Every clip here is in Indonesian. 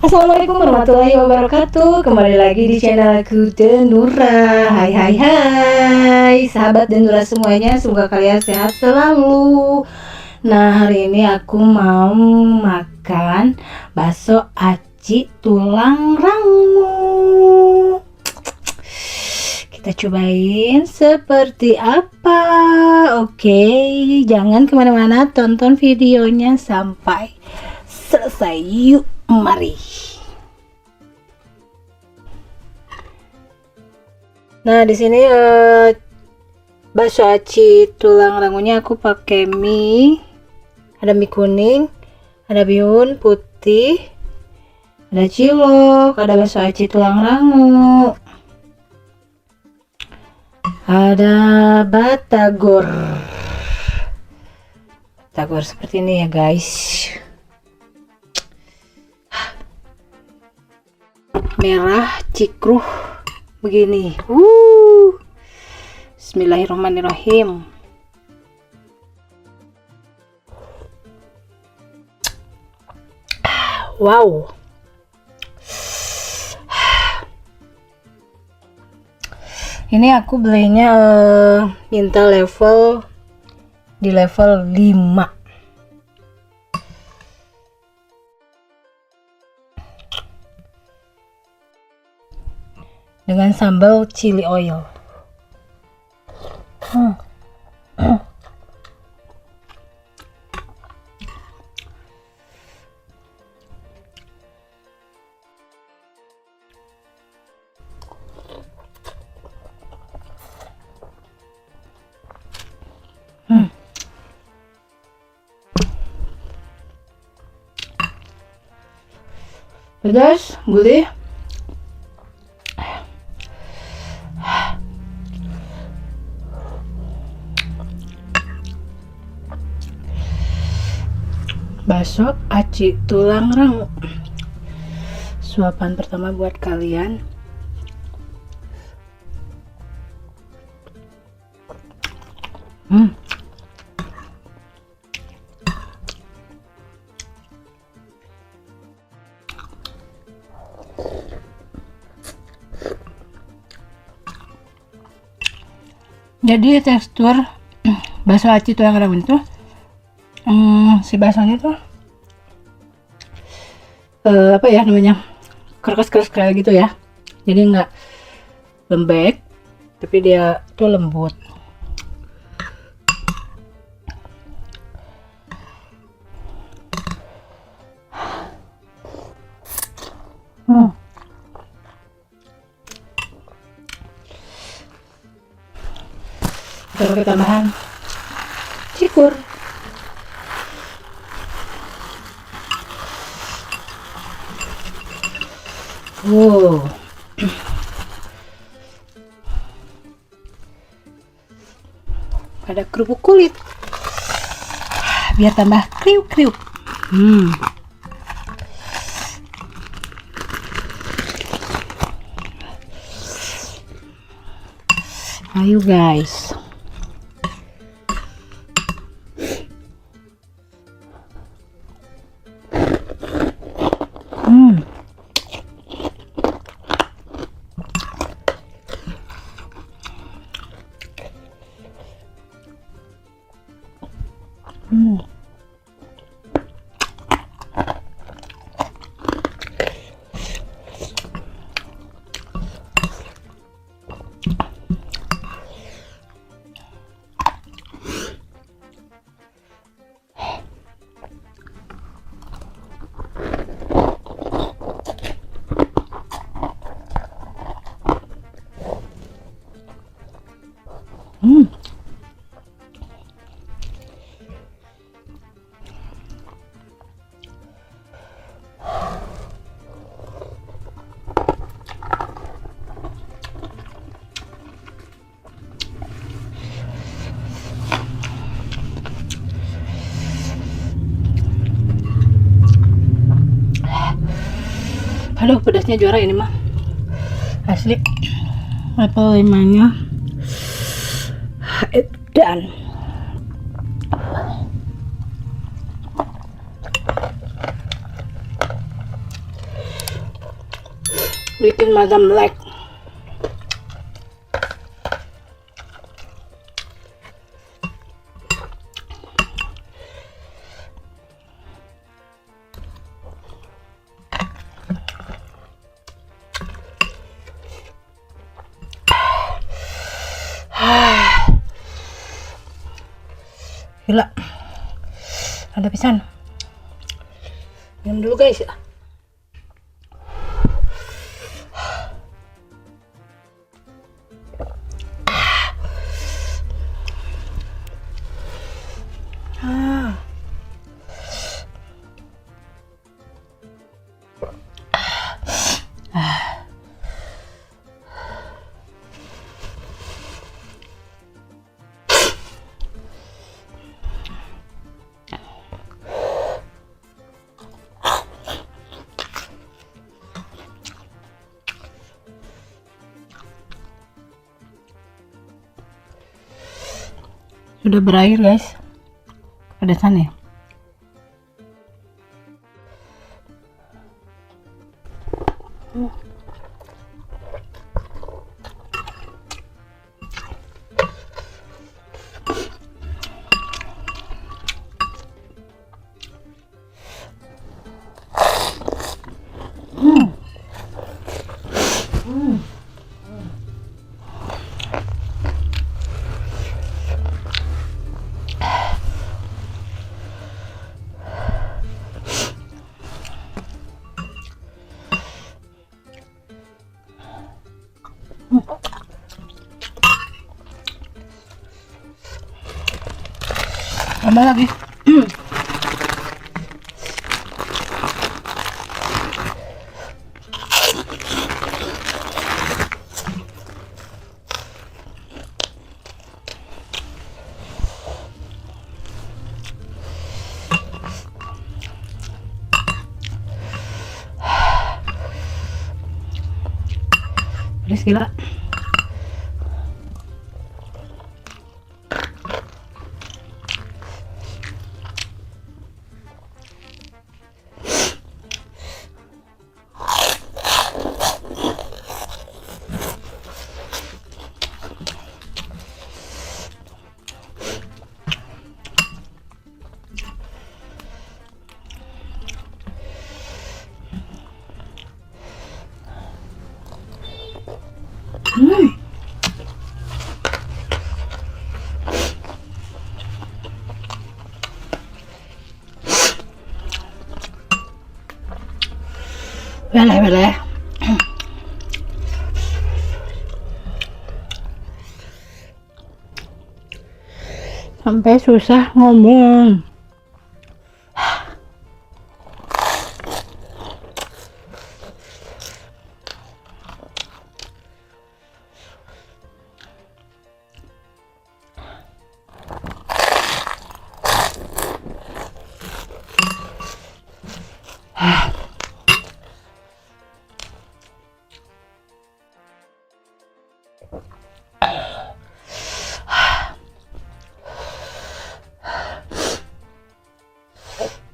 Assalamualaikum warahmatullahi wabarakatuh. Kembali lagi di channelku Denura. Hai sahabat Denura semuanya, semoga kalian sehat selalu. Nah, hari ini aku mau makan bakso aci tulang rangu. Kita cobain seperti apa. Oke, jangan kemana-mana, tonton videonya sampai selesai. Yuk, mari. Nah, di sini bakso aci tulang rangunya aku pakai mie. Ada mie kuning, ada bihun putih, ada cilok, ada bakso aci tulang rangu, ada batagor. Batagor seperti ini ya, guys. Merah cikruh begini. Bismillahirrahmanirrahim. Wow. Ini aku belinya minta di level 5. Dengan sambal chili oil. Pedas, gurih. Bakso aci tulang rangu. Suapan pertama buat kalian. Jadi tekstur bakso aci tulang rangu itu si baksonya tuh apa ya namanya, keras kayak gitu ya, jadi nggak lembek tapi dia tuh lembut. Kita pakai tambahan cikur. Wow. Pada kerupuk kulit biar tambah kriuk-kriuk. Ayo guys. Aduh, pedasnya juara ini mah. Asli. Level 5-nya. Dan bikin Madam Black. Gila, ada pisan. Minum dulu guys. Sudah berair guys, pedasan ya. Tambah lagi. Pedas gila. Boleh. Sampai susah ngomong.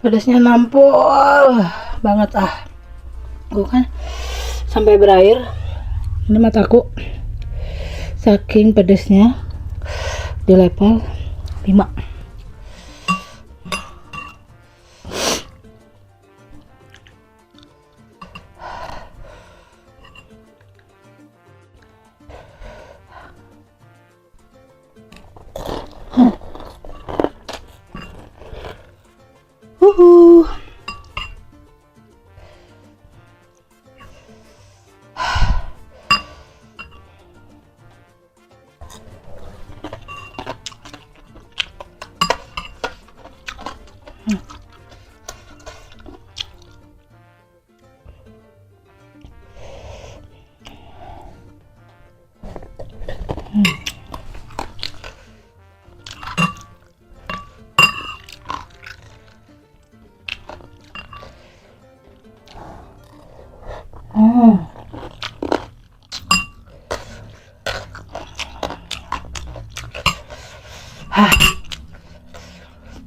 Pedasnya nampol banget gue kan sampai berair. Ini mataku saking pedasnya di level 5.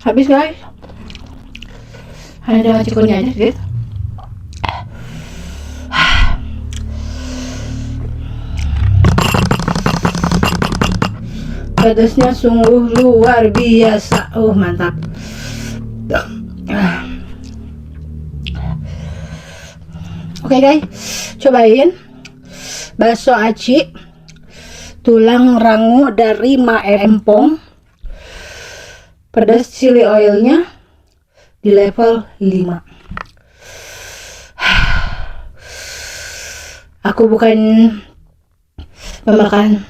Habis guys, hanya dengan cikunnya aja sedikit. Pedasnya sungguh luar biasa. Mantap. Oke guys, cobain bakso aci tulang rangu dari Ma Empong. Pedas chili oilnya di level 5. Aku bukan pemakan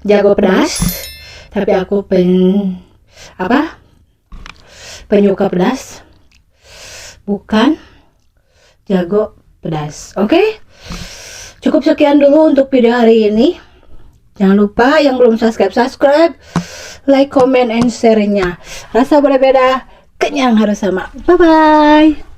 jago pedas, tapi aku penyuka pedas, bukan jago pedas. Oke, cukup sekian dulu untuk video hari ini. Jangan lupa yang belum subscribe, like, comment, and share-nya. Rasa berbeda, kenyang harus sama. Bye bye.